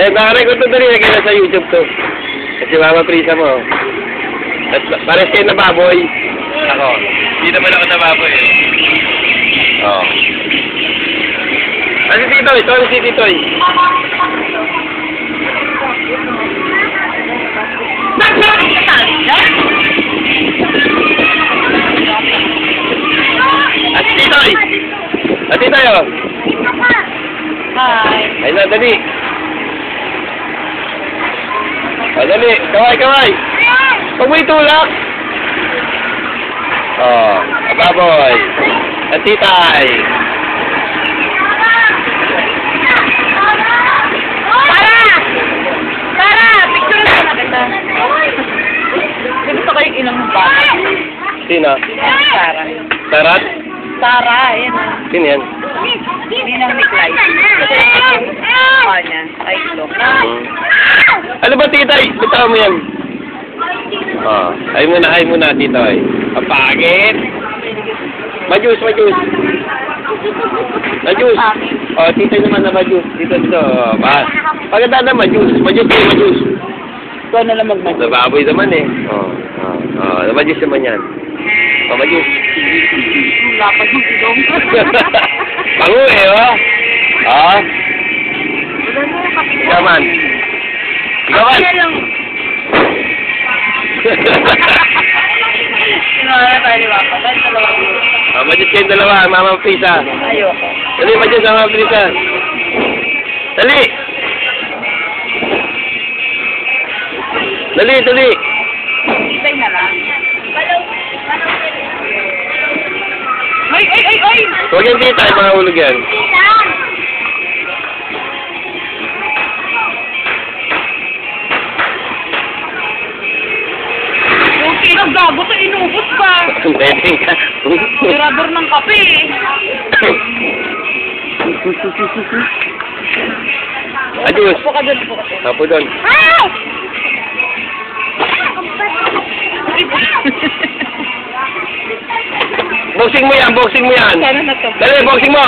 Ay, nakarecord to dali. Lagyan na sa YouTube to. Kasi Mama Prisa mo. At pares kayo na baboy. Ako. Hindi naman ako nababoy eh. Oo. Ano si Titoy? Ito si Titoy. At si Titoy! At Titoy oh! Hi. Ay na, dali! O, dali! Kaway, kaway! Pag may tulak! Oh, ababoy! At Titay! Gusto ko yung ilang bata. Sino? Sarah. Sarat? Sarah, yan. Sino yan? Ninang ni Clyde. Kanya. Ay, ito. Ano ba, Titay? Bitaw mo yan. Oh, ay muna, Titoy. Ang pagit! Majus. Majus. Oh, Titoy naman na majus. Dito. Pagkata na majus. Majus. Ikaw na lang mag-majus. Nababoy naman eh. Majus naman yan. Oh, majus. Lapad mong ilong. Pangu eh, oh. Oh. Ikaman. Sinawala tayo ni Papa. Dahil dalawa. Majus kayong dalawa, Mama Prisa. Ayoko. Dali, majus, Mama Prisa. Dali! Dali! Stay na lang. Ay! Huwag yung Titay, mga ulog yan. Okay, naggago sa inubos pa. Betting ka. Tirador ng kape eh. Adios. Upo ka dun. Apo doon. Ah! Boxing mo yan. Sana na to. Dali, boxing mo.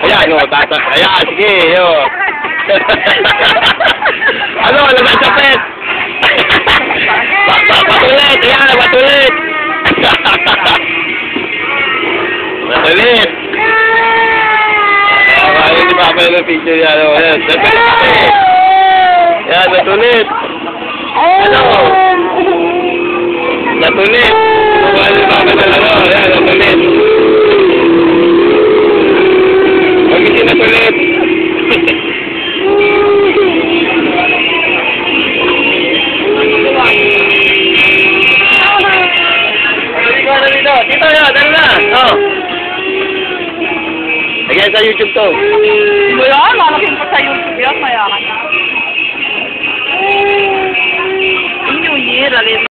Ayan, o, tata. Ayan, sige, o. Ano, laman sa pet. Batulit, ayan, batulit. Batulit. Ano si Papa yung picture yan, o. Ayan, batulit. Ano? Batulit. Ano si Papa na lang, o. Ayan, batulit. Magising na tulit. Dito yun, dali na. Oh. Lagyan sa YouTube to. Hindi mo yan, malaking pa sa YouTube yan, mayakan na. New Year, alin.